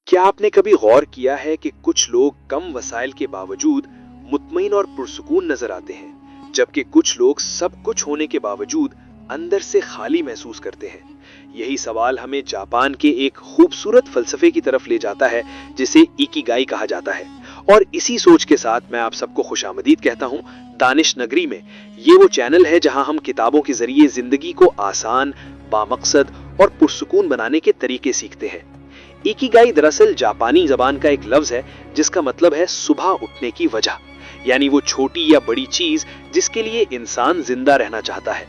क्या आपने कभी गौर किया है कि कुछ लोग कम वसाइल के बावजूद मुतमईन और पुरसुकून नजर आते हैं, जबकि कुछ लोग सब कुछ होने के बावजूद अंदर से खाली महसूस करते हैं? यही सवाल हमें जापान के एक खूबसूरत फलसफे की तरफ ले जाता है जिसे इकिगाई कहा जाता है। और इसी सोच के साथ मैं आप सबको खुशामदीद कहता हूं दानिश नगरी में। ये वो चैनल है जहां हम किताबों के जरिए जिंदगी को आसान, बामकसद और पुरसुकून बनाने के तरीके सीखते हैं। इकिगाई दरअसल जापानी जबान का एक लफ्ज है जिसका मतलब है सुबह उठने की वजह, यानी वो छोटी या बड़ी चीज जिसके लिए इंसान जिंदा रहना चाहता है।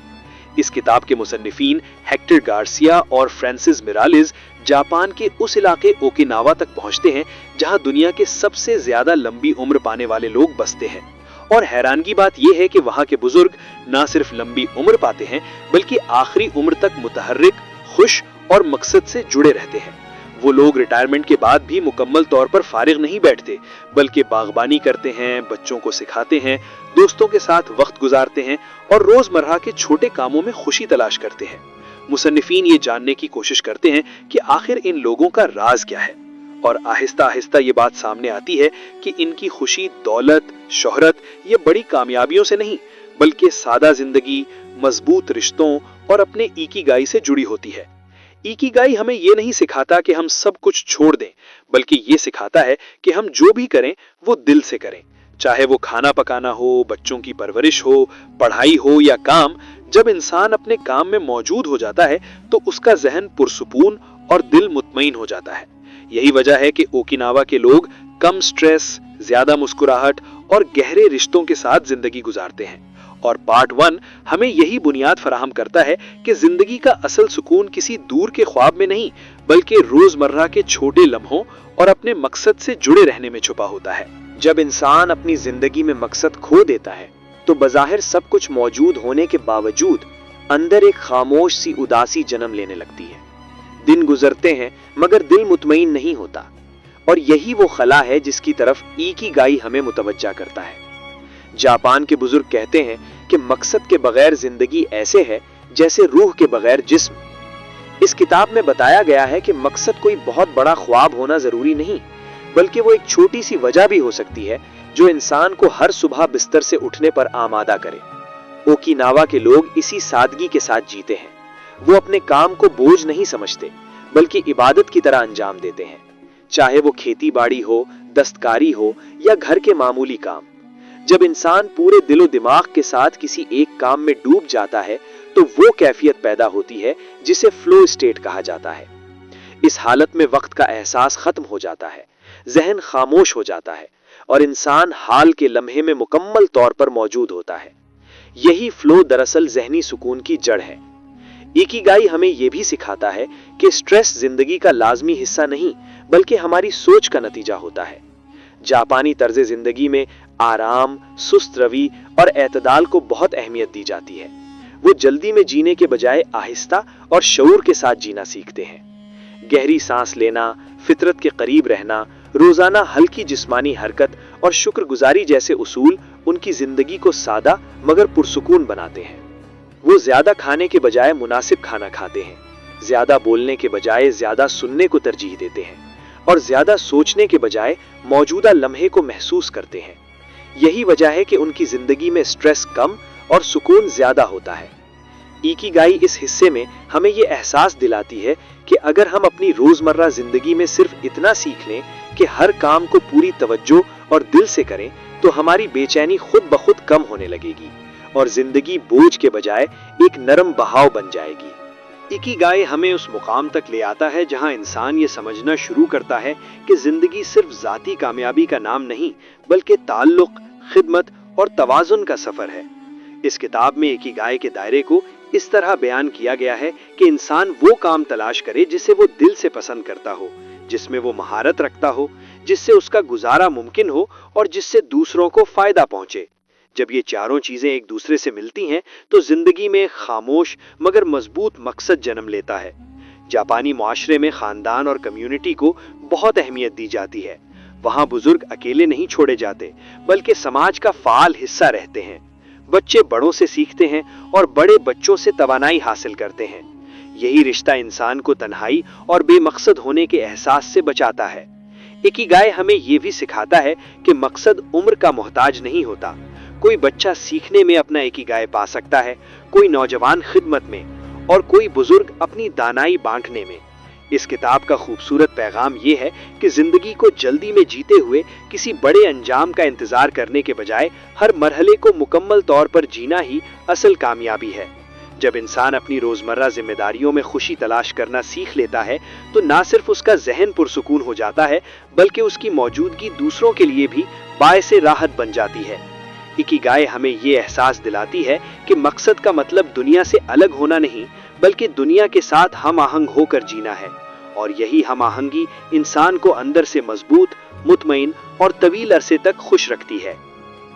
इस किताब के मुसन्निफीन हेक्टर गार्सिया और फ्रांसिस मिरालिस जापान के उस इलाके ओकिनावा तक पहुंचते हैं जहां दुनिया के सबसे ज्यादा लंबी उम्र पाने वाले लोग बसते हैं। और हैरानगी बात यह है कि वहां के बुजुर्ग ना सिर्फ लंबी उम्र पाते हैं बल्कि आखिरी उम्र तक मुतहर्रिक, खुश और मकसद से जुड़े रहते हैं। वो लोग रिटायरमेंट के बाद भी मुकम्मल तौर पर फारिग नहीं बैठते, बल्कि बागबानी करते हैं, बच्चों को सिखाते हैं, दोस्तों के साथ वक्त गुजारते हैं और रोजमर्रा के छोटे कामों में खुशी तलाश करते हैं। मुसन्निफीन ये जानने की कोशिश करते हैं कि आखिर इन लोगों का राज क्या है, और आहिस्ता आहिस्ता ये बात सामने आती है कि इनकी खुशी दौलत, शोहरत या बड़ी कामयाबियों से नहीं, बल्कि सादा जिंदगी, मजबूत रिश्तों और अपने इकिगाई से जुड़ी होती है। इकिगाई हमें ये नहीं सिखाता कि हम सब कुछ छोड़ दें, बल्कि ये सिखाता है कि हम जो भी करें वो दिल से करें। चाहे वो खाना पकाना हो, बच्चों की परवरिश हो, पढ़ाई हो या काम, जब इंसान अपने काम में मौजूद हो जाता है तो उसका जहन पुरसुकून और दिल मुतमईन हो जाता है। यही वजह है कि ओकिनावा के लोग कम स्ट्रेस, ज्यादा मुस्कुराहट और गहरे रिश्तों के साथ जिंदगी गुजारते हैं। और पार्ट 1 हमें यही बुनियाद फराहम करता है कि जिंदगी का असल सुकून किसी दूर के ख्वाब में नहीं, बल्कि रोजमर्रा के छोटे लम्हों और अपने मकसद से जुड़े रहने में छुपा होता है। जब इंसान अपनी जिंदगी में मकसद खो देता है तो बज़ाहिर सब कुछ मौजूद होने के बावजूद अंदर एक खामोश सी उदासी जन्म लेने लगती है। दिन गुजरते हैं मगर दिल मुतमईन नहीं होता, और यही वो खला है जिसकी तरफ इकिगाई हमें मुतवज्जा करता है। जापान के बुजुर्ग कहते हैं कि मकसद के बगैर जिंदगी ऐसे है जैसे रूह के बगैर जिस्म। इस किताब में बताया गया है कि मकसद कोई बहुत बड़ा ख्वाब होना जरूरी नहीं, बल्कि वो एक छोटी सी वजह भी हो सकती है जो इंसान को हर सुबह बिस्तर से उठने पर आमादा करे। ओकिनावा के लोग इसी सादगी के साथ जीते हैं। वो अपने काम को बोझ नहीं समझते, बल्कि इबादत की तरह अंजाम देते हैं, चाहे वो खेती बाड़ी हो, दस्तकारी हो या घर के मामूली काम। जब इंसान पूरे दिलो दिमाग के साथ किसी एक काम में डूब जाता है तो वो कैफियत पैदा होती है जिसे फ्लो स्टेट कहा जाता है। इस हालत में वक्त का एहसास खत्म हो जाता है, जहन खामोश हो जाता है और इंसान हाल के लम्हे में मुकम्मल तौर पर मौजूद होता है। यही फ्लो दरअसल जहनी सुकून की जड़ है। इकिगाई हमें यह भी सिखाता है कि स्ट्रेस जिंदगी का लाजमी हिस्सा नहीं, बल्कि हमारी सोच का नतीजा होता है। जापानी तर्ज जिंदगी में आराम, सुस्त रवि और एतदाल को बहुत अहमियत दी जाती है। वो जल्दी में जीने के बजाय आहिस्ता और शऊर के साथ जीना सीखते हैं। गहरी सांस लेना, फितरत के करीब रहना, रोजाना हल्की जिस्मानी हरकत और शुक्रगुजारी जैसे उसूल उनकी जिंदगी को सादा मगर पुरसुकून बनाते हैं। वो ज्यादा खाने के बजाय मुनासिब खाना खाते हैं, ज्यादा बोलने के बजाय ज्यादा सुनने को तरजीह देते हैं और ज्यादा सोचने के बजाय मौजूदा लम्हे को महसूस करते हैं। यही वजह है कि उनकी जिंदगी में स्ट्रेस कम और सुकून ज्यादा होता है। इकिगाई इस हिस्से में हमें यह एहसास दिलाती है कि अगर हम अपनी रोजमर्रा जिंदगी में सिर्फ इतना सीख लें कि हर काम को पूरी तवज्जो और दिल से करें, तो हमारी बेचैनी खुद ब खुद कम होने लगेगी और जिंदगी बोझ के बजाय एक नरम बहाव बन जाएगी। इकिगाई हमें उस मुकाम तक ले आता है जहां इंसान ये समझना शुरू करता है कि जिंदगी सिर्फ जाती कामयाबी का नाम नहीं, बल्कि ताल्लुक, खिदमत और तवाजुन का सफर है। इस किताब में इकिगाई के दायरे को इस तरह बयान किया गया है कि इंसान वो काम तलाश करे जिसे वो दिल से पसंद करता हो, जिसमें वो महारत रखता हो, जिससे उसका गुजारा मुमकिन हो और जिससे दूसरों को फायदा पहुंचे। जब ये चारों चीजें एक दूसरे से मिलती हैं तो जिंदगी में खामोश मगर मजबूत मकसद जन्म लेता है। जापानी मुआशरे में खानदान और कम्युनिटी को बहुत अहमियत दी जाती है। वहां बुजुर्ग अकेले नहीं छोड़े जाते, बल्कि समाज का फाल हिस्सा रहते हैं। बच्चे बड़ों से सीखते हैं और बड़े बच्चों से तवानाई हासिल करते हैं। यही रिश्ता इंसान को तन्हाई और बेमकसद होने के एहसास से बचाता है। इकिगाई हमें यह भी सिखाता है कि मकसद उम्र का मोहताज नहीं होता। कोई बच्चा सीखने में अपना इकिगाई पा सकता है, कोई नौजवान खिदमत में और कोई बुजुर्ग अपनी दानाई बांटने में। इस किताब का खूबसूरत पैगाम यह है कि जिंदगी को जल्दी में जीते हुए किसी बड़े अंजाम का इंतजार करने के बजाय हर मरहले को मुकम्मल तौर पर जीना ही असल कामयाबी है। जब इंसान अपनी रोजमर्रा जिम्मेदारियों में खुशी तलाश करना सीख लेता है तो ना सिर्फ उसका जहन पुरसुकून हो जाता है, बल्कि उसकी मौजूदगी दूसरों के लिए भी बायसे राहत बन जाती है। इकिगाई हमें ये एहसास दिलाती है कि मकसद का मतलब दुनिया से अलग होना नहीं, बल्कि दुनिया के साथ हम आहंग होकर जीना है, और यही हम आहंगी इंसान को अंदर से मजबूत, मुतमईन और तवील अरसे तक खुश रखती है।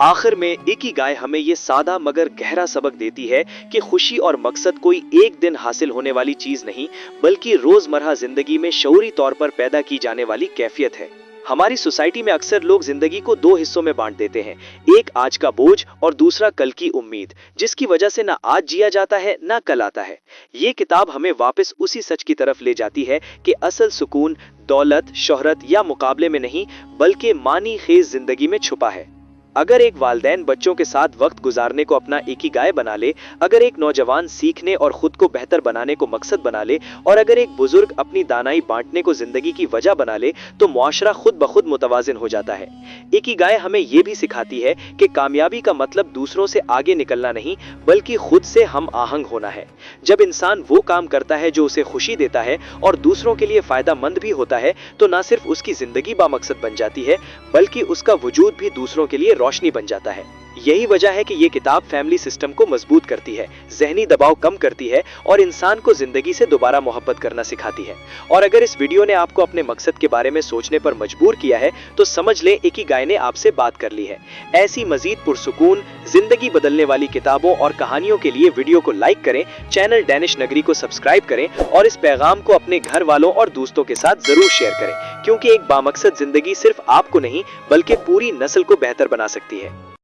आखिर में इकिगाई हमें ये सादा मगर गहरा सबक देती है कि खुशी और मकसद कोई एक दिन हासिल होने वाली चीज नहीं, बल्कि रोजमर्रा जिंदगी में शऊरी तौर पर पैदा की जाने वाली कैफियत है। हमारी सोसाइटी में अक्सर लोग जिंदगी को दो हिस्सों में बांट देते हैं, एक आज का बोझ और दूसरा कल की उम्मीद, जिसकी वजह से ना आज जिया जाता है ना कल आता है। ये किताब हमें वापस उसी सच की तरफ ले जाती है कि असल सुकून दौलत, शोहरत या मुकाबले में नहीं, बल्कि मानी खेज जिंदगी में छुपा है। अगर एक वालिदैन बच्चों के साथ वक्त गुजारने को अपना इकिगाई बना ले, अगर एक नौजवान सीखने और खुद को बेहतर बनाने को मकसद बना ले, और अगर एक बुजुर्ग अपनी दानाई बांटने को जिंदगी की वजह बना ले, तो मुआशरा खुद ब खुद मुतवाजिन हो जाता है। इकिगाई हमें यह भी सिखाती है कि कामयाबी का मतलब दूसरों से आगे निकलना नहीं, बल्कि खुद से हम आहंग होना है। जब इंसान वो काम करता है जो उसे खुशी देता है और दूसरों के लिए फायदा मंद भी होता है, तो न सिर्फ उसकी जिंदगी बामकसद बन जाती है, बल्कि उसका वजूद भी दूसरों के लिए रोशनी बन जाता है। यही वजह है कि ये किताब फैमिली सिस्टम को मजबूत करती है, जहनी दबाव कम करती है और इंसान को जिंदगी से दोबारा मोहब्बत करना सिखाती है। और अगर इस वीडियो ने आपको अपने मकसद के बारे में सोचने पर मजबूर किया है, तो समझ लें इकिगाई ने आपसे बात कर ली है। ऐसी मजीद पुरसुकून, जिंदगी बदलने वाली किताबों और कहानियों के लिए वीडियो को लाइक करें, चैनल डैनिश नगरी को सब्सक्राइब करें और इस पैगाम को अपने घर वालों और दोस्तों के साथ जरूर शेयर करें, क्योंकि एक बामकसद जिंदगी सिर्फ आपको नहीं, बल्कि पूरी नस्ल को बेहतर बना सकती है।